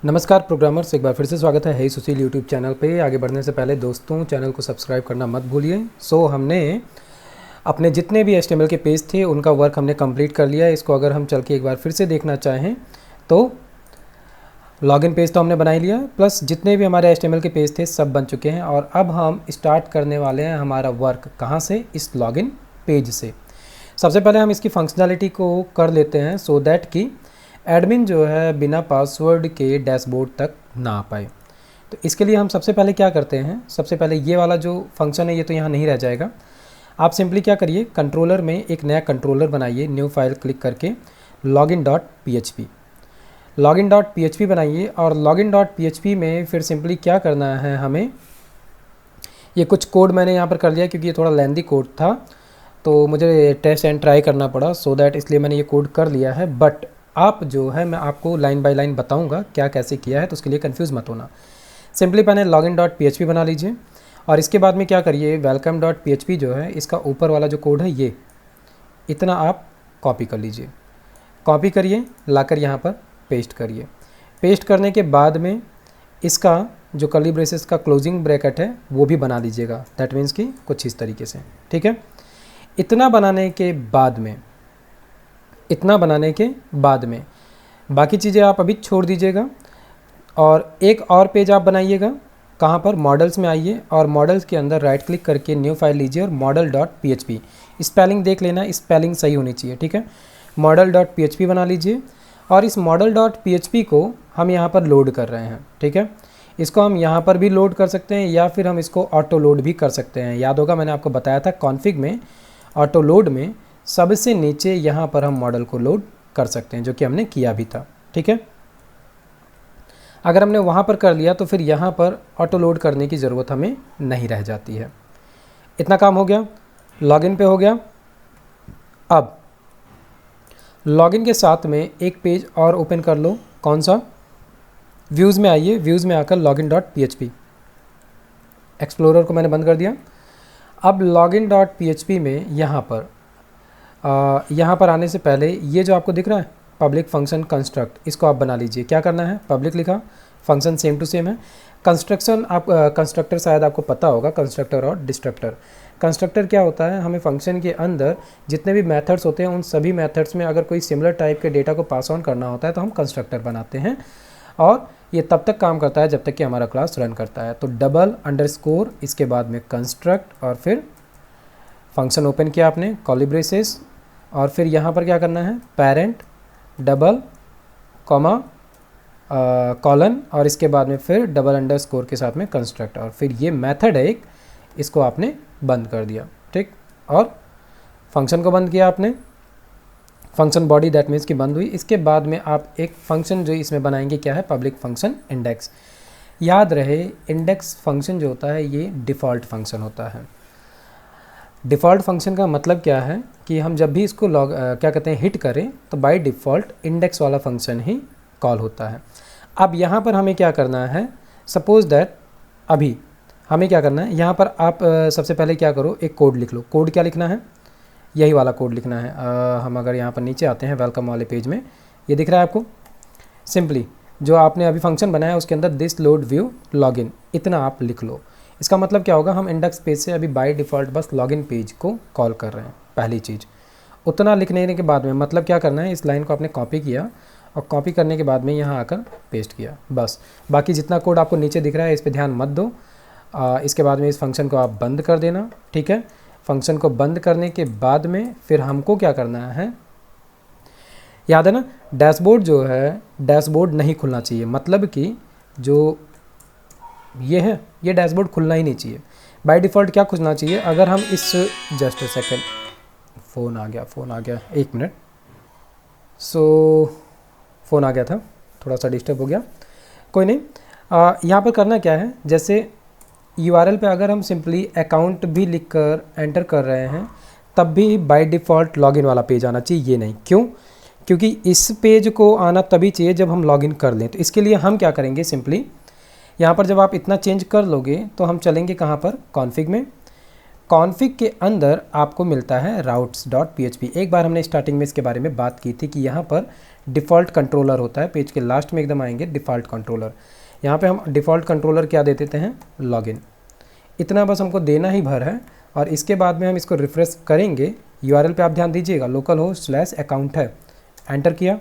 नमस्कार प्रोग्रामर्स, एक बार फिर से स्वागत है हे सुशील यूट्यूब चैनल पे। आगे बढ़ने से पहले दोस्तों चैनल को सब्सक्राइब करना मत भूलिए। हमने अपने जितने भी HTML के पेज थे उनका वर्क हमने कंप्लीट कर लिया है। इसको अगर हम चल के एक बार फिर से देखना चाहें तो लॉगिन पेज तो हमने बना ही लिया, प्लस जितने भी हमारे HTML के पेज थे सब बन चुके हैं। और अब हम स्टार्ट करने वाले हैं हमारा वर्क कहाँ से, इस लॉगिन पेज से। सबसे पहले हम इसकी फंक्शनैलिटी को कर लेते हैं सो दैट कि एडमिन जो है बिना पासवर्ड के डैशबोर्ड तक ना आ पाए। तो इसके लिए हम सबसे पहले क्या करते हैं, सबसे पहले ये वाला जो फंक्शन है ये तो यहाँ नहीं रह जाएगा। आप सिंपली क्या करिए, कंट्रोलर में एक नया कंट्रोलर बनाइए, न्यू फाइल क्लिक करके login.php बनाइए। और login.php में फिर सिंपली क्या करना है, हमें ये कुछ कोड मैंने यहाँ पर कर लिया क्योंकि ये थोड़ा लेंदी कोड था तो मुझे टेस्ट एंड ट्राई करना पड़ा, सो दैट इसलिए मैंने ये कोड कर लिया है। बट आप जो है मैं आपको लाइन बाय लाइन बताऊंगा क्या कैसे किया है, तो उसके लिए कंफ्यूज मत होना। सिंपली पहले login.php बना लीजिए और इसके बाद में क्या करिए, welcome.php जो है इसका ऊपर वाला जो कोड है ये इतना आप कॉपी कर लीजिए। कॉपी करिए, लाकर यहाँ पर पेस्ट करिए। पेस्ट करने के बाद में इसका जो कर्ली ब्रेसेस का क्लोजिंग ब्रैकेट है वो भी बना दीजिएगा। दैट मीन्स कि कुछ इस तरीके से, ठीक है। इतना बनाने के बाद में बाकी चीज़ें आप अभी छोड़ दीजिएगा। और एक और पेज आप बनाइएगा, कहाँ पर, मॉडल्स में आइए और मॉडल्स के अंदर राइट क्लिक करके न्यू फाइल लीजिए और model.php, स्पेलिंग देख लेना, स्पेलिंग सही होनी चाहिए, ठीक है। model.php बना लीजिए और इस model.php को हम यहाँ पर लोड कर रहे हैं, ठीक है। इसको हम यहाँ पर भी लोड कर सकते हैं या फिर हम इसको ऑटो लोड भी कर सकते हैं। याद होगा मैंने आपको बताया था कॉन्फ़िग में, ऑटो लोड में सबसे नीचे यहाँ पर हम मॉडल को लोड कर सकते हैं, जो कि हमने किया भी था, ठीक है। अगर हमने वहाँ पर कर लिया तो फिर यहाँ पर ऑटो लोड करने की ज़रूरत हमें नहीं रह जाती है। इतना काम हो गया, लॉगिन पे हो गया। अब लॉगिन के साथ में एक पेज और ओपन कर लो, कौन सा, व्यूज़ में आइए, व्यूज़ में आकर login.php, एक्सप्लोरर को मैंने बंद कर दिया। अब login.php में यहाँ पर आने से पहले ये जो आपको दिख रहा है पब्लिक फंक्शन कंस्ट्रक्ट, इसको आप बना लीजिए। क्या करना है, पब्लिक लिखा, फंक्शन सेम टू सेम है। कंस्ट्रक्टर शायद आपको पता होगा, कंस्ट्रक्टर और डिस्ट्रक्टर। कंस्ट्रक्टर क्या होता है, हमें फंक्शन के अंदर जितने भी मेथड्स होते हैं उन सभी मेथड्स में अगर कोई सिमिलर टाइप के डेटा को पास ऑन करना होता है तो हम कंस्ट्रक्टर बनाते हैं। और ये तब तक काम करता है जब तक कि हमारा क्लास रन करता है। तो डबल_, इसके बाद में कंस्ट्रक्ट और फिर फंक्शन ओपन किया आपने, कर्ली ब्रेसेस, और फिर यहाँ पर क्या करना है, पेरेंट डबल कॉमा कॉलन, और इसके बाद में फिर डबल_, के साथ में कंस्ट्रक्ट, और फिर ये मेथड है एक, इसको आपने बंद कर दिया, ठीक। और फंक्शन को बंद किया आपने, फंक्शन बॉडी दैट मीन्स कि बंद हुई। इसके बाद में आप एक फंक्शन जो इसमें बनाएंगे क्या है, पब्लिक फंक्शन इंडेक्स। याद रहे इंडेक्स फंक्शन जो होता है ये डिफ़ॉल्ट फंक्शन होता है। डिफ़ॉल्ट फंक्शन का मतलब क्या है कि हम जब भी इसको क्या कहते हैं, हिट करें तो बाय डिफ़ॉल्ट इंडेक्स वाला फंक्शन ही कॉल होता है। अब यहाँ पर हमें क्या करना है, सपोज़ दैट अभी हमें क्या करना है, यहाँ पर आप सबसे पहले क्या करो, एक कोड लिख लो। कोड क्या लिखना है, यही वाला कोड लिखना है। हम अगर यहाँ पर नीचे आते हैं वेलकम वाले पेज में, ये दिख रहा है आपको, सिंपली जो आपने अभी फंक्शन बनाया है उसके अंदर दिस लोड व्यू लॉगिन, इतना आप लिख लो। इसका मतलब क्या होगा, हम इंडेक्स पेज से अभी बाय डिफ़ॉल्ट बस लॉगिन पेज को कॉल कर रहे हैं। पहली चीज़ उतना लिखने के बाद में मतलब क्या करना है, इस लाइन को आपने कॉपी किया और कॉपी करने के बाद में यहाँ आकर पेस्ट किया, बस। बाकी जितना कोड आपको नीचे दिख रहा है इस पर ध्यान मत दो। इसके बाद में इस फंक्शन को आप बंद कर देना, ठीक है। फंक्शन को बंद करने के बाद में फिर हमको क्या करना है, याद है ना, डैशबोर्ड जो है, डैशबोर्ड नहीं खुलना चाहिए। मतलब कि जो ये है ये डैशबोर्ड खुलना ही नहीं चाहिए। बाय डिफ़ॉल्ट क्या खुलना चाहिए, अगर हम इस, जस्ट अ सेकेंड, फ़ोन आ गया, एक मिनट। फ़ोन आ गया था, थोड़ा सा डिस्टर्ब हो गया, कोई नहीं। यहाँ पर करना क्या है, जैसे URL पे अगर हम सिंपली अकाउंट भी लिखकर एंटर कर रहे हैं तब भी बाय डिफ़ॉल्ट लॉगिन वाला पेज आना चाहिए, ये नहीं। क्यों, क्योंकि इस पेज को आना तभी चाहिए जब हम लॉगिन कर लें। तो इसके लिए हम क्या करेंगे, सिंपली यहाँ पर जब आप इतना चेंज कर लोगे तो हम चलेंगे कहाँ पर, कॉन्फ़िग में। कॉन्फ़िग के अंदर आपको मिलता है routes.php। एक बार हमने स्टार्टिंग में इसके बारे में बात की थी कि यहाँ पर डिफ़ॉल्ट कंट्रोलर होता है, पेज के लास्ट में एकदम आएंगे डिफ़ॉल्ट कंट्रोलर। यहाँ पे हम डिफ़ॉल्ट कंट्रोलर क्या दे देते हैं, लॉगिन। इतना बस हमको देना ही भर है और इसके बाद में हम इसको रिफ्रेश करेंगे। यूआरएल पे आप ध्यान दीजिएगा, लोकल होस्ट / अकाउंट है, एंटर किया,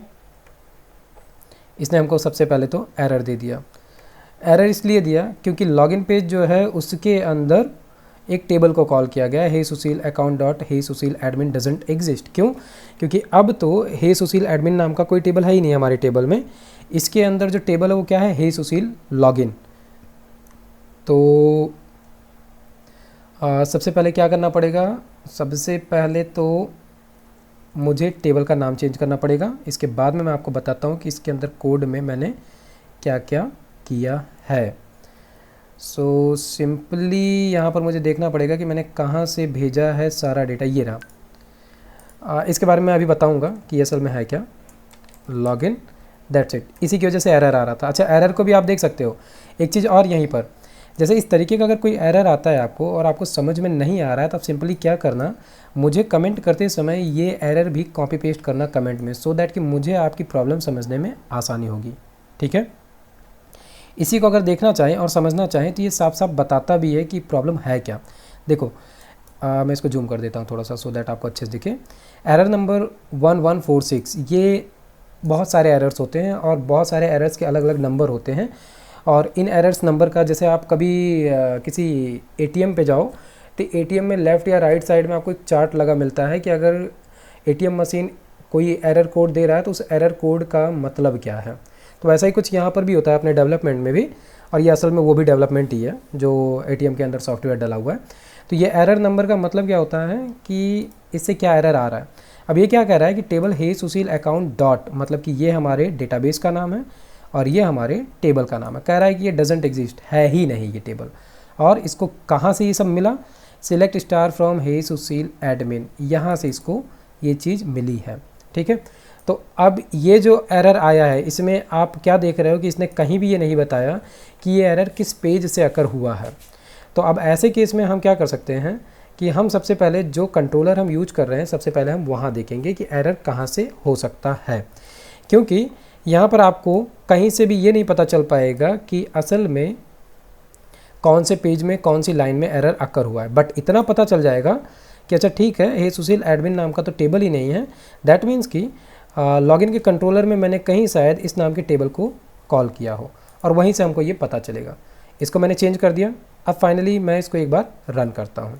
इसने हमको सबसे पहले तो एरर दे दिया। एरर इसलिए दिया क्योंकि लॉगिन पेज जो है उसके अंदर एक टेबल को कॉल किया गया, hey Sushil account dot hey Sushil admin doesn't exist. क्यों? क्योंकि अब तो हे सुशील एडमिन नाम का कोई टेबल है ही नहीं हमारे टेबल में। इसके अंदर जो टेबल है वो क्या है, हे सुशील लॉगिन। तो सबसे पहले क्या करना पड़ेगा, सबसे पहले तो मुझे टेबल का नाम चेंज करना पड़ेगा। इसके बाद में मैं आपको बताता हूँ कि इसके अंदर कोड में मैंने क्या क्या किया है। सो सिंपली यहाँ पर मुझे देखना पड़ेगा कि मैंने कहाँ से भेजा है सारा डेटा, ये रहा। इसके बारे में अभी बताऊँगा कि असल में है क्या, लॉगिन, दैट्स इट। इसी की वजह से एरर आ रहा था। अच्छा, एरर को भी आप देख सकते हो। एक चीज़ और यहीं पर, जैसे इस तरीके का अगर कोई एरर आता है आपको और आपको समझ में नहीं आ रहा है, तब सिंपली क्या करना, मुझे कमेंट करते समय ये एरर भी कॉपी पेस्ट करना कमेंट में, सो दैट कि मुझे आपकी प्रॉब्लम समझने में आसानी होगी। ठीक है, इसी को अगर देखना चाहें और समझना चाहें तो ये साफ साफ बताता भी है कि प्रॉब्लम है क्या। देखो मैं इसको जूम कर देता हूँ थोड़ा सा, सो दैट आपको अच्छे से दिखे। एरर नंबर 1146, ये बहुत सारे एरर्स होते हैं और बहुत सारे एरर्स के अलग अलग नंबर होते हैं। और इन एरर्स नंबर का, जैसे आप कभी किसी एटीएम पे जाओ तो एटीएम में लेफ़्ट या राइट साइड में आपको एक चार्ट लगा मिलता है कि अगर एटीएम मशीन कोई एरर कोड दे रहा है तो उस एरर कोड का मतलब क्या है। तो वैसा ही कुछ यहाँ पर भी होता है अपने डेवलपमेंट में भी, और ये असल में वो भी डेवलपमेंट ही है जो एटीएम के अंदर सॉफ्टवेयर डला हुआ है। तो ये एरर नंबर का मतलब क्या होता है कि इससे क्या एरर आ रहा है। अब ये क्या कह रहा है कि टेबल हे सुशील अकाउंट डॉट, मतलब कि ये हमारे डेटाबेस का नाम है और ये हमारे टेबल का नाम है। कह रहा है कि ये डजेंट एग्जिस्ट, है ही नहीं ये टेबल। और इसको कहाँ से ये सब मिला, सिलेक्ट स्टार फ्रॉम हे सुशील एडमिन, यहाँ से इसको ये चीज़ मिली है। ठीक है, तो अब ये जो एरर आया है इसमें आप क्या देख रहे हो कि इसने कहीं भी ये नहीं बताया कि ये एरर किस पेज से अकर हुआ है। तो अब ऐसे केस में हम क्या कर सकते हैं कि हम सबसे पहले जो कंट्रोलर हम यूज कर रहे हैं, सबसे पहले हम वहाँ देखेंगे कि एरर कहाँ से हो सकता है। क्योंकि यहाँ पर आपको कहीं से भी ये नहीं पता चल पाएगा कि असल में कौन से पेज में कौन सी लाइन में एरर अकर हुआ है, बट इतना पता चल जाएगा कि अच्छा ठीक है, हे सुशील एडमिन नाम का तो टेबल ही नहीं है। दैट मीन्स कि लॉगिन के कंट्रोलर में मैंने कहीं शायद इस नाम के टेबल को कॉल किया हो और वहीं से हमको ये पता चलेगा। इसको मैंने चेंज कर दिया। अब फाइनली मैं इसको एक बार रन करता हूँ,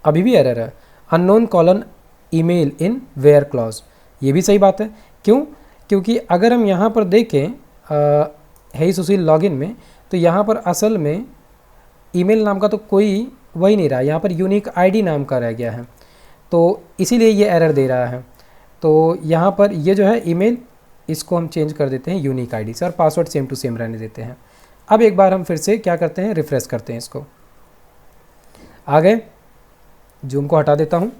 अभी भी एरर है, unknown column email in where clause. ये भी सही बात है। क्यों? क्योंकि अगर हम यहाँ पर देखें हे सुशील लॉगिन में, तो यहाँ पर असल में ईमेल नाम का तो कोई वही नहीं रहा, यहाँ पर यूनिक आईडी नाम का रह गया है, तो इसीलिए ये एरर दे रहा है। तो यहाँ पर ये जो है ईमेल, इसको हम चेंज कर देते हैं यूनिक आईडी से और पासवर्ड सेम टू सेम रहने देते हैं। अब एक बार हम फिर से क्या करते हैं, रिफ्रेश करते हैं इसको। आ गए, जूम को हटा देता हूँ।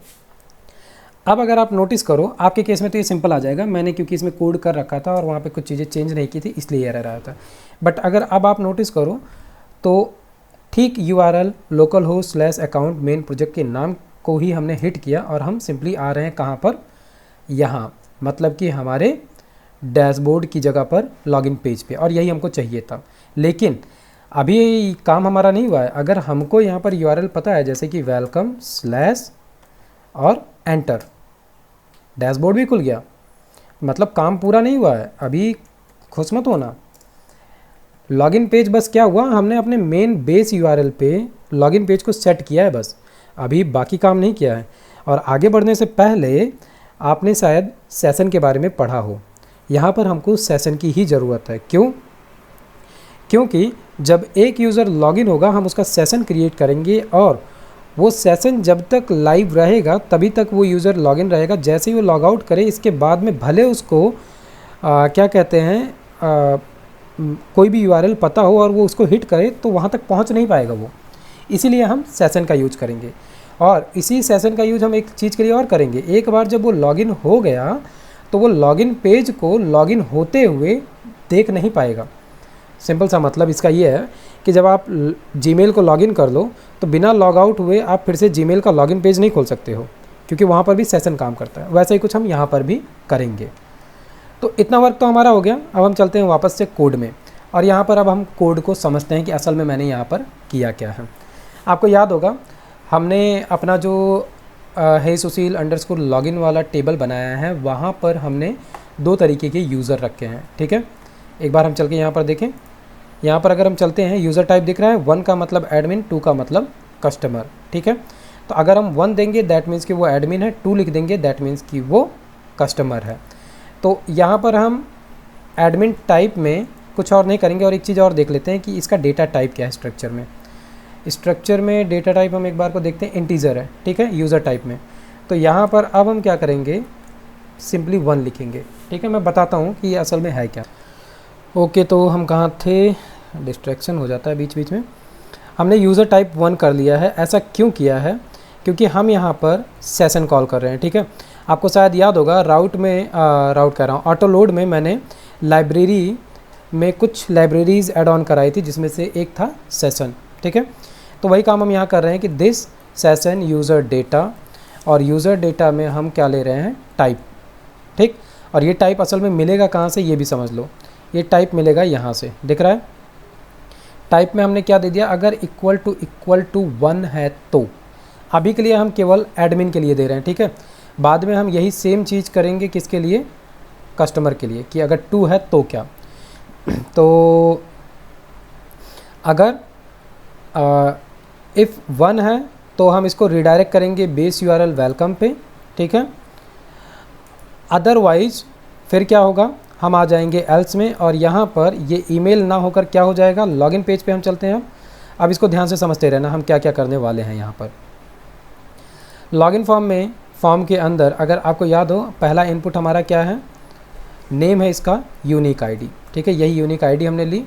अब अगर आप नोटिस करो, आपके केस में तो ये सिंपल आ जाएगा, मैंने क्योंकि इसमें कोड कर रखा था और वहाँ पे कुछ चीज़ें चेंज नहीं की थी इसलिए एरर आया था। बट अगर अब आप नोटिस करो तो ठीक URL local host / account main project के नाम को ही हमने हिट किया और हम सिंपली आ रहे हैं कहाँ पर, यहाँ, मतलब कि हमारे डैशबोर्ड की जगह पर लॉगिन पेज पे, और यही हमको चाहिए था। लेकिन अभी काम हमारा नहीं हुआ है। अगर हमको यहाँ पर यूआरएल पता है, जैसे कि वेलकम / और एंटर, डैशबोर्ड भी खुल गया, मतलब काम पूरा नहीं हुआ है, अभी खुश मत होना। लॉगिन पेज बस क्या हुआ, हमने अपने मेन बेस यूआरएल पे लॉगिन पेज को सेट किया है बस, अभी बाकी काम नहीं किया है। और आगे बढ़ने से पहले आपने शायद सेशन के बारे में पढ़ा हो, यहाँ पर हमको सेशन की ही ज़रूरत है। क्यों? क्योंकि जब एक यूज़र लॉगिन होगा हम उसका सेशन क्रिएट करेंगे और वो सेशन जब तक लाइव रहेगा तभी तक वो यूज़र लॉगिन रहेगा। जैसे ही वो लॉग आउट करे, इसके बाद में भले उसको क्या कहते हैं, कोई भी यूआरएल पता हो और वो उसको हिट करे तो वहाँ तक पहुँच नहीं पाएगा वो। इसीलिए हम सेशन का यूज करेंगे। और इसी सेशन का यूज हम एक चीज़ के लिए और करेंगे, एक बार जब वो लॉगिन हो गया तो वो लॉगिन पेज को लॉगिन होते हुए देख नहीं पाएगा। सिंपल सा मतलब इसका ये है कि जब आप जीमेल को लॉगिन कर लो तो बिना लॉग आउट हुए आप फिर से जीमेल का लॉगिन पेज नहीं खोल सकते हो, क्योंकि वहाँ पर भी सेशन काम करता है। वैसे ही कुछ हम यहाँ पर भी करेंगे। तो इतना वर्क तो हमारा हो गया। अब हम चलते हैं वापस से कोड में, और यहाँ पर अब हम कोड को समझते हैं कि असल में मैंने यहाँ पर किया क्या है। आपको याद होगा हमने अपना जो है सुशील अंडरस्कोर लॉगिन वाला टेबल बनाया है, वहाँ पर हमने 2 तरीके के यूज़र रखे हैं, ठीक है। एक बार हम चल के यहाँ पर देखें। यहाँ पर अगर हम चलते हैं, यूज़र टाइप दिख रहा है, 1 का मतलब एडमिन, 2 का मतलब कस्टमर, ठीक है। तो अगर हम 1 देंगे दैट मीन्स कि वो एडमिन है, 2 लिख देंगे दैट मीन्स कि वो कस्टमर है। तो यहाँ पर हम एडमिन टाइप में कुछ और नहीं करेंगे, और एक चीज़ और देख लेते हैं कि इसका डेटा टाइप क्या है। स्ट्रक्चर में डेटा टाइप हम एक बार को देखते हैं, इंटीजर है, ठीक है, यूज़र टाइप में। तो यहाँ पर अब हम क्या करेंगे, सिंपली 1 लिखेंगे, ठीक है। मैं बताता हूँ कि ये असल में है क्या। ओके, तो हम कहाँ थे, डिस्ट्रैक्शन हो जाता है बीच बीच में। हमने यूज़र टाइप 1 कर लिया है। ऐसा क्यों किया है, क्योंकि हम यहाँ पर सेशन कॉल कर रहे हैं, ठीक है। आपको शायद याद होगा राउट कह रहा हूँ, ऑटो लोड में मैंने लाइब्रेरी में कुछ लाइब्रेरीज़ ऐड ऑन कराई थी, जिसमें से एक था सेशन, ठीक है। तो वही काम हम यहाँ कर रहे हैं कि दिस सेशन यूज़र डेटा, और यूज़र डेटा में हम क्या ले रहे हैं, टाइप, ठीक। और ये टाइप असल में मिलेगा कहाँ से, ये भी समझ लो। ये टाइप मिलेगा यहाँ से, दिख रहा है। टाइप में हमने क्या दे दिया, अगर इक्वल टू 1 है तो। अभी के लिए हम केवल एडमिन के लिए दे रहे हैं, ठीक है। बाद में हम यही सेम चीज़ करेंगे किसके लिए, कस्टमर के लिए, कि अगर 2 है तो क्या। तो अगर इफ़ 1 है तो हम इसको रिडायरेक्ट करेंगे बेस यूआरएल वेलकम पे, ठीक है। अदरवाइज फिर क्या होगा, हम आ जाएंगे एल्स में, और यहाँ पर ये ईमेल ना होकर क्या हो जाएगा, लॉगिन पेज पे हम चलते हैं। अब इसको ध्यान से समझते रहना हम क्या क्या करने वाले हैं। यहाँ पर लॉगिन फॉर्म में, फॉर्म के अंदर अगर आपको याद हो, पहला इनपुट हमारा क्या है, नेम है इसका यूनिक आईडी, ठीक है। यही यूनिक आईडी हमने ली,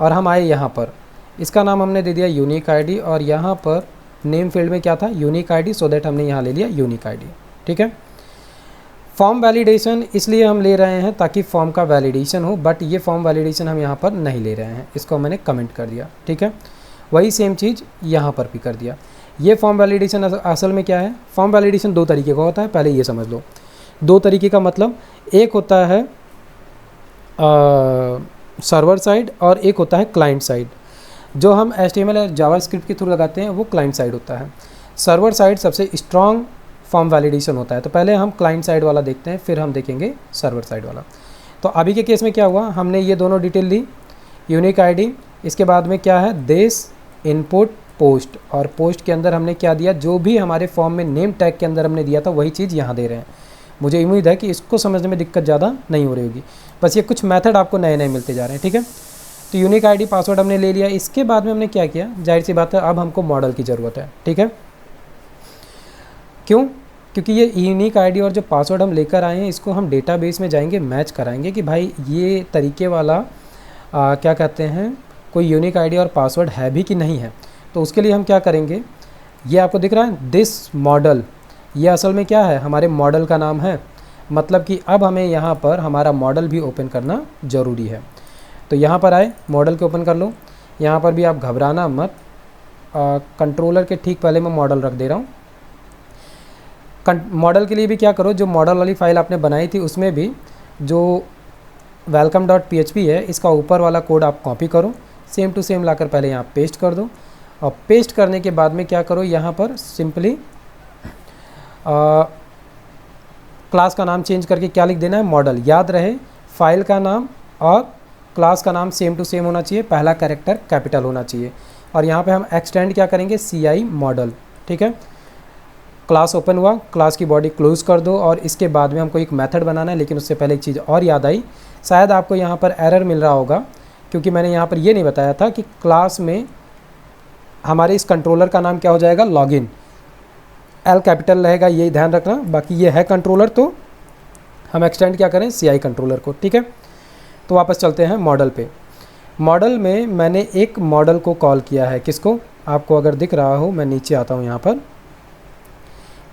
और हम आए यहाँ पर, इसका नाम हमने दे दिया यूनिक आईडी, और यहाँ पर नेम फील्ड में क्या था, यूनिक आईडी, सो दैट हमने यहाँ ले लिया यूनिक आईडी, ठीक है। फॉर्म वैलिडेशन इसलिए हम ले रहे हैं ताकि फॉर्म का वैलिडेशन हो, बट ये फॉर्म वैलिडेशन हम यहाँ पर नहीं ले रहे हैं, इसको मैंने कमेंट कर दिया, ठीक है। वही सेम चीज़ यहाँ पर भी कर दिया। ये फॉर्म वैलिडेशन असल में क्या है, फॉर्म वैलिडेशन 2 तरीके का होता है, पहले ये समझ लो। 2 तरीके का मतलब, एक होता है सर्वर साइड और एक होता है क्लाइंट साइड। जो हम HTML या जावास्क्रिप्ट के थ्रू लगाते हैं वो क्लाइंट साइड होता है। सर्वर साइड सबसे स्ट्रॉन्ग फॉर्म वैलिडेशन होता है। तो पहले हम क्लाइंट साइड वाला देखते हैं, फिर हम देखेंगे सर्वर साइड वाला। तो अभी के केस में क्या हुआ, हमने ये दोनों डिटेल ली, यूनिक आईडी, इसके बाद में क्या है, देश, इनपुट, पोस्ट, और पोस्ट के अंदर हमने क्या दिया, जो भी हमारे फॉर्म में नेम टैग के अंदर हमने दिया था वही चीज़ यहाँ दे रहे हैं। मुझे उम्मीद है कि इसको समझने में दिक्कत ज़्यादा नहीं हो रही होगी, बस ये कुछ मेथड आपको नए नए मिलते जा रहे हैं, ठीक है। तो यूनिक आईडी, पासवर्ड हमने ले लिया। इसके बाद में हमने क्या किया, जाहिर सी बात है अब हमको मॉडल की ज़रूरत है, ठीक है। क्यों, क्योंकि ये यूनिक आईडी और जो पासवर्ड हम लेकर आए हैं इसको हम डेटाबेस में जाएंगे, मैच कराएंगे कि भाई ये तरीके वाला क्या कहते हैं, कोई यूनिक आईडी और पासवर्ड है भी कि नहीं है। तो उसके लिए हम क्या करेंगे, ये आपको दिख रहा है दिस मॉडल, ये असल में क्या है, हमारे मॉडल का नाम है। मतलब कि अब हमें यहाँ पर हमारा मॉडल भी ओपन करना ज़रूरी है। तो यहाँ पर आए, मॉडल के ओपन कर लो। यहाँ पर भी आप घबराना मत, कंट्रोलर के ठीक पहले मैं मॉडल रख दे रहा हूँ। मॉडल के लिए भी क्या करो, जो मॉडल वाली फ़ाइल आपने बनाई थी उसमें भी जो welcome.php है, इसका ऊपर वाला कोड आप कॉपी करो, सेम टू सेम लाकर पहले यहाँ पेस्ट कर दो। और पेस्ट करने के बाद में क्या करो, यहाँ पर सिंपली क्लास का नाम चेंज करके क्या लिख देना है, मॉडल। याद रहे फाइल का नाम और क्लास का नाम सेम टू सेम होना चाहिए, पहला कैरेक्टर कैपिटल होना चाहिए। और यहाँ पे हम एक्सटेंड क्या करेंगे, CI मॉडल, ठीक है। क्लास ओपन हुआ, क्लास की बॉडी क्लोज कर दो, और इसके बाद में हमको एक मेथड बनाना है। लेकिन उससे पहले एक चीज़ और याद आई, शायद आपको यहाँ पर एरर मिल रहा होगा, क्योंकि मैंने यहाँ पर ये नहीं बताया था कि क्लास में हमारे इस कंट्रोलर का नाम क्या हो जाएगा, लॉगिन। L कैपिटल रहेगा, ये ध्यान रखना। बाकी ये है कंट्रोलर, तो हम एक्सटेंड क्या करें, CI कंट्रोलर को, ठीक है। तो वापस चलते हैं मॉडल पे। मॉडल में मैंने एक मॉडल को कॉल किया है, किसको, आपको अगर दिख रहा हो, मैं नीचे आता हूँ, यहाँ पर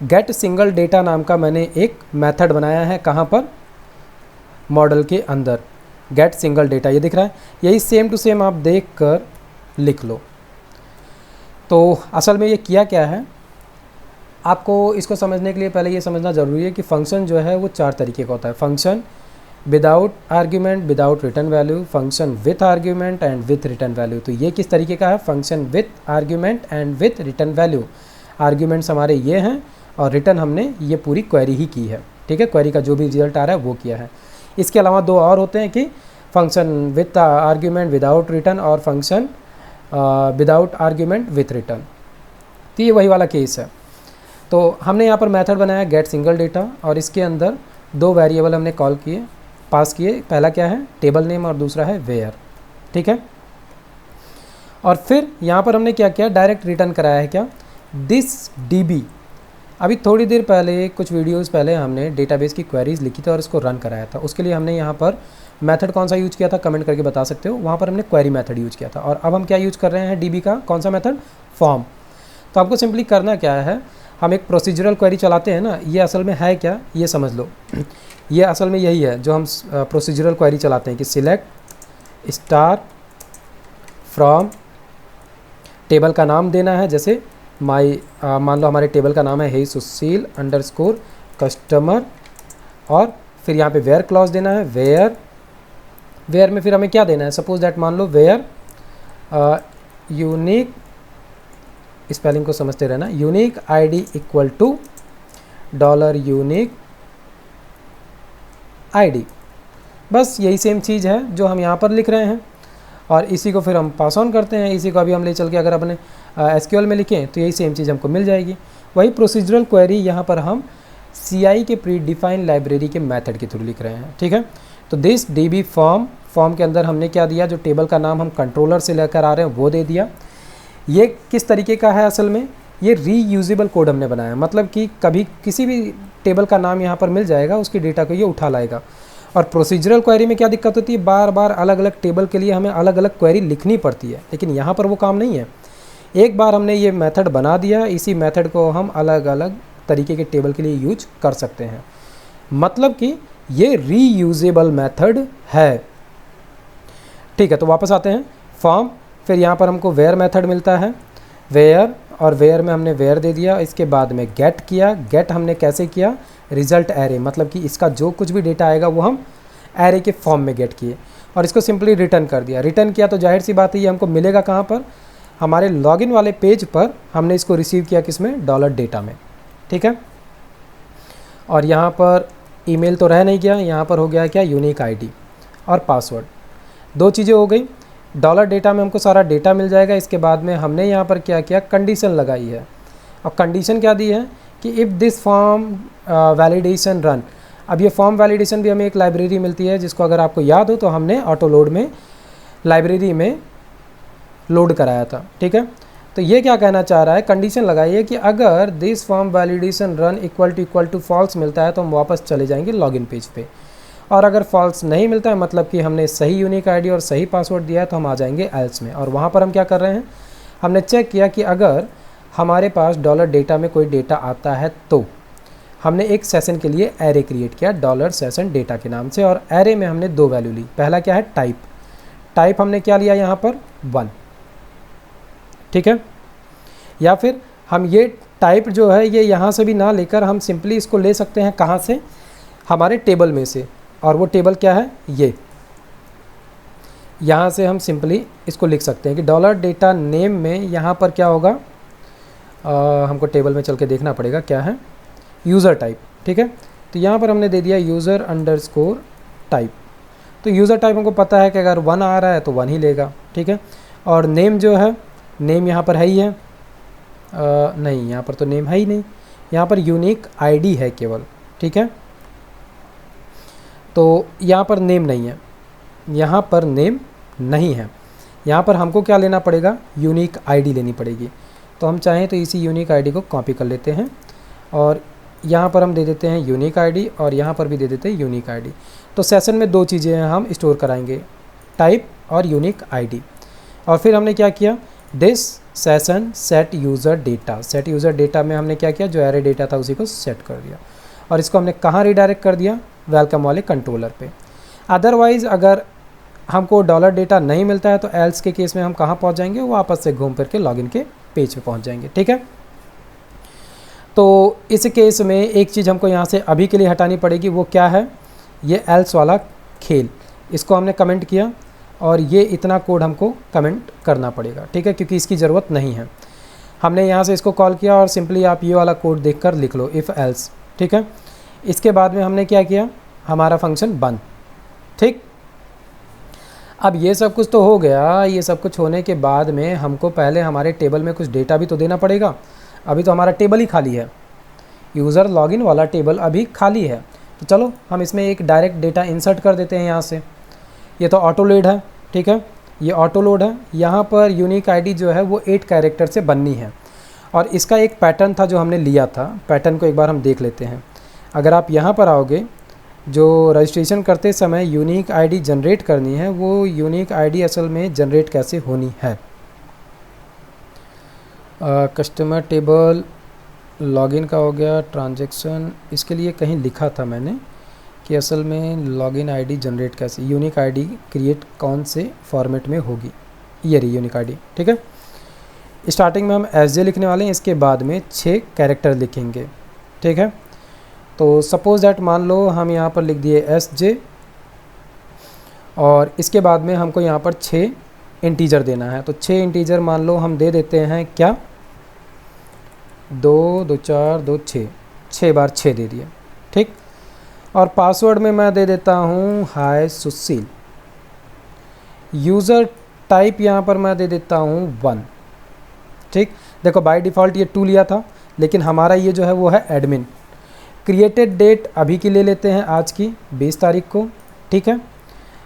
गेट सिंगल डेटा नाम का मैंने एक मेथड बनाया है। कहाँ पर, मॉडल के अंदर, गेट सिंगल डेटा, ये दिख रहा है। यही सेम टू सेम आप देख कर लिख लो। तो असल में ये किया क्या है, आपको इसको समझने के लिए पहले ये समझना ज़रूरी है कि फंक्शन जो है वो 4 तरीके का होता है। Function without argument without return value, function with argument and with return value. तो ये किस तरीके का है? Function with argument and with return value. Arguments हमारे ये हैं और रिटर्न हमने ये पूरी क्वेरी ही की है, ठीक है, क्वेरी का जो भी रिजल्ट आ रहा है वो किया है। इसके अलावा 2 और होते हैं कि function with argument without return और function without argument with return. तो ये वही वाला केस है। तो हमने यहाँ पर मेथड बनाया गेट सिंगल डेटा और इसके अंदर 2 वेरिएबल हमने कॉल किए, पास किए। पहला क्या है? टेबल नेम और दूसरा है वेयर, ठीक है। और फिर यहाँ पर हमने क्या किया? डायरेक्ट रिटर्न कराया है क्या? This dB. अभी थोड़ी देर पहले, कुछ वीडियोस पहले हमने डेटाबेस की क्वेरीज लिखी थी और इसको रन कराया था। उसके लिए हमने यहाँ पर मेथड कौन सा यूज़ किया था? कमेंट करके बता सकते हो। वहाँ पर हमने क्वेरी मेथड यूज़ किया था। और अब हम क्या यूज़ कर रहे हैं डीबी का? कौन सा मेथड? फॉर्म। तो आपको सिंपली करना क्या है, हम एक प्रोसीजरल क्वेरी चलाते हैं ना, ये असल में है क्या ये समझ लो। ये असल में यही है जो हम प्रोसीजरल क्वेरी चलाते हैं कि सिलेक्ट स्टार फ्रॉम, टेबल का नाम देना है, जैसे मान लो हमारे टेबल का नाम है हे सुशील अंडरस्कोर कस्टमर, और फिर यहाँ पे वेयर क्लॉज देना है। वेयर में फिर हमें क्या देना है? सपोज दैट मान लो वेयर यूनिक, स्पेलिंग को समझते रहना, unique ID equal to $unique ID. बस यही सेम चीज़ है जो हम यहाँ पर लिख रहे हैं और इसी को फिर हम पास ऑन करते हैं। इसी को अभी हम ले चल के अगर अपने एसक्यूएल में लिखें तो यही सेम चीज़ हमको मिल जाएगी। वही प्रोसीजरल क्वेरी यहाँ पर हम CI के प्री डिफाइंड लाइब्रेरी के मेथड के थ्रू लिख रहे हैं, ठीक है। तो दिस DB फॉर्म के अंदर हमने क्या दिया? जो टेबल का नाम हम कंट्रोलर से लेकर आ रहे हैं वो दे दिया। ये किस तरीके का है? असल में ये रीयूजेबल कोड हमने बनाया, मतलब कि कभी किसी भी टेबल का नाम यहाँ पर मिल जाएगा, उसकी डेटा को ये उठा लाएगा। और प्रोसीजरल क्वेरी में क्या दिक्कत होती है? बार बार अलग अलग टेबल के लिए हमें अलग अलग क्वेरी लिखनी पड़ती है, लेकिन यहाँ पर वो काम नहीं है। एक बार हमने ये मेथड बना दिया, इसी मेथड को हम अलग अलग तरीके के टेबल के लिए यूज कर सकते हैं। मतलब कि ये रीयूजेबल मेथड है, ठीक है। तो वापस आते हैं फॉर्म, फिर यहाँ पर हमको वेयर मेथड मिलता है, वेयर, और वेयर में हमने वेयर दे दिया। इसके बाद में गेट किया। गेट हमने कैसे किया? रिजल्ट एरे, मतलब कि इसका जो कुछ भी डेटा आएगा वो हम एरे के फॉर्म में गेट किए और इसको सिंपली रिटर्न कर दिया। रिटर्न किया तो जाहिर सी बात है ये हमको मिलेगा कहाँ पर? हमारे लॉगिन वाले पेज पर हमने इसको रिसीव किया, किसमें? $डेटा में, ठीक है। और यहाँ पर ईमेल तो रह नहीं गया, यहाँ पर हो गया क्या? यूनिक आईडी और पासवर्ड। 2 चीज़ें हो गई। $डेटा में हमको सारा डेटा मिल जाएगा। इसके बाद में हमने यहाँ पर क्या किया? कंडीशन लगाई है। अब कंडीशन क्या दी है कि if this form validation run. अब ये फॉर्म वैलिडेशन भी हमें एक लाइब्रेरी मिलती है, जिसको अगर आपको याद हो तो हमने ऑटो लोड में लाइब्रेरी में लोड कराया था, ठीक है। तो ये क्या कहना चाह रहा है? कंडीशन लगाई है कि अगर this form validation run equal to false मिलता है तो हम वापस चले जाएंगे लॉगिन पेज पे, और अगर फॉल्स नहीं मिलता है, मतलब कि हमने सही यूनिक आईडी और सही पासवर्ड दिया है, तो हम आ जाएंगे एल्स में। और वहाँ पर हम क्या कर रहे हैं? हमने चेक किया कि अगर हमारे पास $डेटा में कोई डेटा आता है तो हमने एक सेशन के लिए एरे क्रिएट किया $सेशन डेटा के नाम से, और एरे में हमने 2 वैल्यू ली। पहला क्या है? टाइप हमने क्या लिया यहाँ पर? 1, ठीक है। या फिर हम ये टाइप जो है ये यहाँ से भी ना लेकर हम सिंपली इसको ले सकते हैं, कहाँ से? हमारे टेबल में से। और वो टेबल क्या है? ये यहाँ से हम सिंपली इसको लिख सकते हैं कि $डेटा नेम में यहाँ पर क्या होगा? हमको टेबल में चल के देखना पड़ेगा क्या है, यूज़र टाइप, ठीक है। तो यहाँ पर हमने दे दिया यूज़र अंडरस्कोर टाइप। तो यूज़र टाइप हमको पता है कि अगर 1 आ रहा है तो 1 ही लेगा, ठीक है। और नेम जो है, नेम यहाँ पर है ही है, नहीं यहाँ पर तो नेम है ही नहीं, यहाँ पर यूनिक आईडी है केवल, ठीक है। तो यहाँ पर नेम नहीं है, यहाँ पर नेम नहीं है। यहाँ पर हमको क्या लेना पड़ेगा? यूनिक आईडी लेनी पड़ेगी। तो हम चाहें तो इसी यूनिक आईडी को कॉपी कर लेते हैं और यहाँ पर हम दे देते हैं यूनिक आईडी और यहाँ पर भी दे देते हैं यूनिक आईडी। तो सेशन में 2 चीज़ें हैं हम स्टोर कराएंगे, टाइप और यूनिक आईडी। और फिर हमने क्या किया? This session set user data. Set user data में हमने क्या किया? जो एरे डेटा था उसी को सेट कर दिया और इसको हमने कहाँ रिडायरेक्ट कर दिया? वेलकम वाले कंट्रोलर पे। अदरवाइज़ अगर हमको $डेटा नहीं मिलता है तो एल्स के केस में हम कहाँ पहुँच जाएंगे? वापस से घूम फिर के लॉगिन के पेज पे पहुँच जाएंगे, ठीक है। तो इस केस में एक चीज़ हमको यहाँ से अभी के लिए हटानी पड़ेगी, वो क्या है, ये एल्स वाला खेल, इसको हमने कमेंट किया और ये इतना कोड हमको कमेंट करना पड़ेगा, ठीक है, क्योंकि इसकी ज़रूरत नहीं है। हमने यहाँ से इसको कॉल किया और सिंपली आप ये वाला कोड देखकर लिख लो, इफ़ एल्स, ठीक है। इसके बाद में हमने क्या किया, हमारा फंक्शन बंद, ठीक। अब ये सब कुछ तो हो गया, ये सब कुछ होने के बाद में हमको पहले हमारे टेबल में कुछ डेटा भी तो देना पड़ेगा। अभी तो हमारा टेबल ही खाली है, यूज़र लॉगिन वाला टेबल अभी खाली है, तो चलो हम इसमें एक डायरेक्ट डेटा इंसर्ट कर देते हैं यहाँ से। ये तो ऑटो लोड है, ठीक है, ये ऑटो लोड है। यहाँ पर यूनिक आईडी जो है वो 8 कैरेक्टर से बननी है और इसका एक पैटर्न था जो हमने लिया था, पैटर्न को एक बार हम देख लेते हैं। अगर आप यहाँ पर आओगे, जो रजिस्ट्रेशन करते समय यूनिक आईडी जनरेट करनी है, वो यूनिक आईडी असल में जनरेट कैसे होनी है। कस्टमर टेबल लॉगिन का हो गया, ट्रांजैक्शन, इसके लिए कहीं लिखा था मैंने कि असल में लॉगिन आईडी जनरेट कैसे, यूनिक आईडी क्रिएट कौन से फॉर्मेट में होगी, ये रही यूनिक आईडी, ठीक है। स्टार्टिंग में हम एसजे लिखने वाले हैं, इसके बाद में 6 कैरेक्टर लिखेंगे, ठीक है। तो सपोज दैट मान लो हम यहाँ पर लिख दिए एसजे और इसके बाद में हमको यहाँ पर 6 इंटीजर देना है, तो 6 इंटीजर मान लो हम दे देते हैं क्या, 2 2 4 2 6, 6 बार 6 दे दिए, ठीक। और पासवर्ड में मैं दे देता हूँ हाय सुशील। यूज़र टाइप यहाँ पर मैं दे देता हूँ 1, ठीक। देखो बाय डिफ़ॉल्ट ये 2 लिया था, लेकिन हमारा ये जो है वो है एडमिन। क्रिएटेड डेट अभी की ले लेते हैं, आज की 20 तारीख को, ठीक है।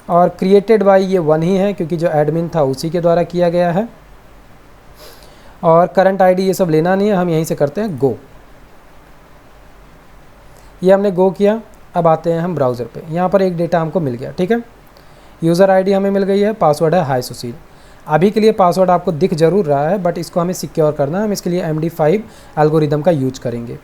और क्रिएटेड बाय ये 1 ही है क्योंकि जो एडमिन था उसी के द्वारा किया गया है। और करंट आईडी ये सब लेना नहीं है, हम यहीं से करते हैं गो। ये हमने गो किया, अब आते हैं हम ब्राउज़र पे। यहाँ पर एक डेटा हमको मिल गया, ठीक है। यूज़र आईडी हमें मिल गई है, पासवर्ड है हाय सुशील। अभी के लिए पासवर्ड आपको दिख जरूर रहा है, बट इसको हमें सिक्योर करना है, हम इसके लिए MD5 एल्गोरिदम का यूज करेंगे।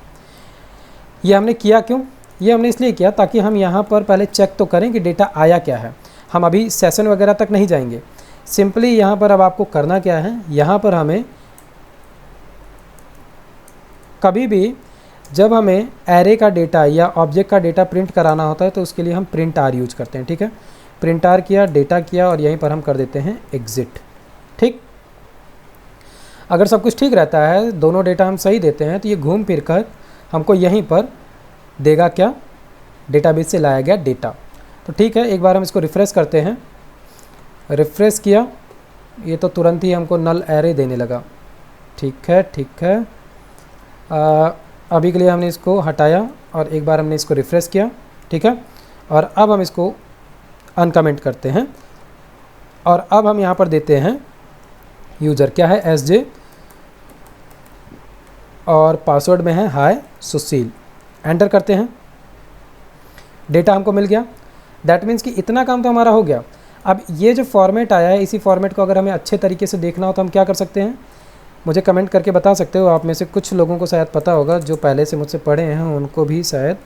ये हमने किया क्यों, ये हमने इसलिए किया ताकि हम यहाँ पर पहले चेक तो करें कि डेटा आया क्या है। हम अभी सेशन वगैरह तक नहीं जाएंगे, सिंपली यहाँ पर अब आपको करना क्या है, यहाँ पर हमें कभी भी जब हमें एरे का डेटा या ऑब्जेक्ट का डेटा प्रिंट कराना होता है तो उसके लिए हम प्रिंट आर यूज करते हैं, ठीक है। प्रिंट आर किया, डेटा किया और यहीं पर हम कर देते हैं एग्जिट, ठीक। अगर सब कुछ ठीक रहता है, दोनों डेटा हम सही देते हैं, तो ये घूम फिर कर हमको यहीं पर देगा क्या, डेटाबेस से लाया गया डेटा। तो ठीक है, एक बार हम इसको रिफ़्रेश करते हैं। रिफ़्रेश किया, ये तो तुरंत ही हमको नल एरे देने लगा, ठीक है, ठीक है। अभी के लिए हमने इसको हटाया और एक बार हमने इसको रिफ़्रेश किया, ठीक है। और अब हम इसको अनकमेंट करते हैं और अब हम यहाँ पर देते हैं यूज़र क्या है एसजे और पासवर्ड में है हाय सुशील। एंटर करते हैं, डेटा हमको मिल गया। दैट मीन्स कि इतना काम तो हमारा हो गया। अब ये जो फॉर्मेट आया है, इसी फॉर्मेट को अगर हमें अच्छे तरीके से देखना हो तो हम क्या कर सकते हैं, मुझे कमेंट करके बता सकते हो। आप में से कुछ लोगों को शायद पता होगा, जो पहले से मुझसे पढ़े हैं उनको भी शायद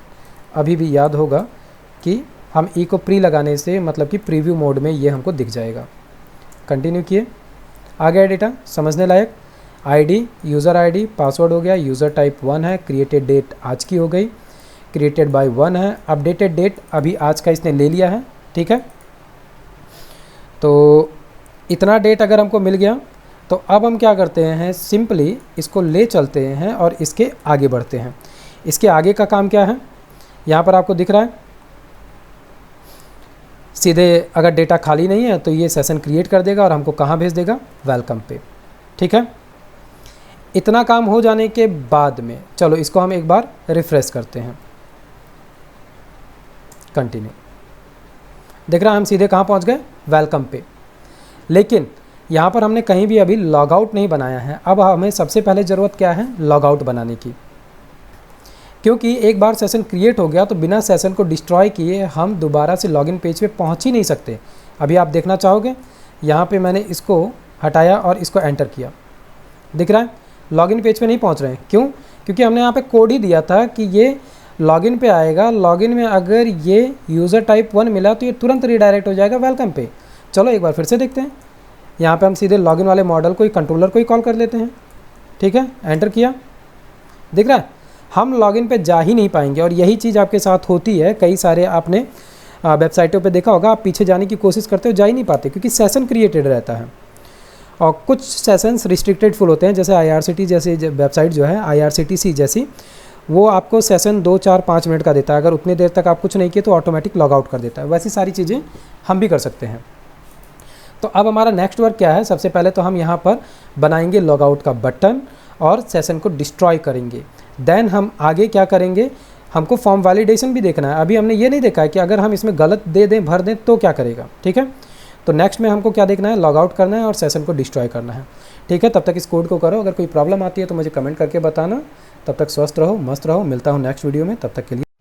अभी भी याद होगा कि हम ई को प्री लगाने से मतलब कि प्रीव्यू मोड में ये हमको दिख जाएगा। कंटिन्यू किए, आ गया डेटा समझने लायक। आईडी, यूज़र आईडी, पासवर्ड हो गया, यूज़र टाइप 1 है, क्रिएटेड डेट आज की हो गई, क्रिएटेड बाय 1 है, अपडेटेड डेट अभी आज का इसने ले लिया है, ठीक है। तो इतना डेट अगर हमको मिल गया तो अब हम क्या करते हैं, सिंपली इसको ले चलते हैं और इसके आगे बढ़ते हैं। इसके आगे का काम क्या है, यहाँ पर आपको दिख रहा है, सीधे अगर डेटा खाली नहीं है तो ये सेशन क्रिएट कर देगा और हमको कहाँ भेज देगा, वेलकम पे, ठीक है। इतना काम हो जाने के बाद में चलो इसको हम एक बार रिफ्रेश करते हैं। कंटिन्यू, देख रहा है हम सीधे कहाँ पहुँच गए, वेलकम पे। लेकिन यहाँ पर हमने कहीं भी अभी लॉग आउट नहीं बनाया है। अब हमें सबसे पहले ज़रूरत क्या है, लॉग आउट बनाने की, क्योंकि एक बार सेशन क्रिएट हो गया तो बिना सेशन को डिस्ट्रॉय किए हम दोबारा से लॉगिन पेज पे पहुँच ही नहीं सकते। अभी आप देखना चाहोगे, यहाँ पे मैंने इसको हटाया और इसको एंटर किया, दिख रहा है लॉगिन पेज पे नहीं पहुँच रहे हैं। क्यों, क्योंकि हमने यहाँ पे कोड ही दिया था कि ये लॉगिन पे आएगा, लॉगिन में अगर ये यूज़र टाइप 1 मिला तो ये तुरंत रिडायरेक्ट हो जाएगा वेलकम पे। चलो एक बार फिर से देखते हैं, यहाँ पे हम सीधे लॉगिन वाले मॉडल को ही, कंट्रोलर को ही कॉल कर लेते हैं, ठीक है। एंटर किया, दिख रहा है हम लॉगिन पे जा ही नहीं पाएंगे। और यही चीज़ आपके साथ होती है, कई सारे आपने वेबसाइटों पे देखा होगा, आप पीछे जाने की कोशिश करते हो, जा ही नहीं पाते क्योंकि सेशन क्रिएटेड रहता है और कुछ सेशंस रिस्ट्रिक्टेड फुल होते हैं। जैसे IRCTC जैसी वेबसाइट जो है, IRCTC जैसी, वो आपको सेशन 2, 4, 5 मिनट का देता है। अगर उतनी देर तक आप कुछ नहीं किए तो ऑटोमेटिक लॉग आउट कर देता है। वैसी सारी चीज़ें हम भी कर सकते हैं। तो अब हमारा नेक्स्ट वर्क क्या है, सबसे पहले तो हम यहाँ पर बनाएंगे लॉग आउट का बटन और सेशन को डिस्ट्रॉय करेंगे। देन हम आगे क्या करेंगे, हमको फॉर्म वैलिडेशन भी देखना है। अभी हमने ये नहीं देखा है कि अगर हम इसमें गलत दे दें, भर दें तो क्या करेगा, ठीक है। तो नेक्स्ट में हमको क्या देखना है, लॉग आउट करना है और सेशन को डिस्ट्रॉय करना है, ठीक है। तब तक इस कोड को करो। अगर कोई प्रॉब्लम आती है तो मुझे कमेंट करके बताना। तब तक स्वस्थ रहो, मस्त रहो। मिलता हूँ नेक्स्ट वीडियो में, तब तक के लिए।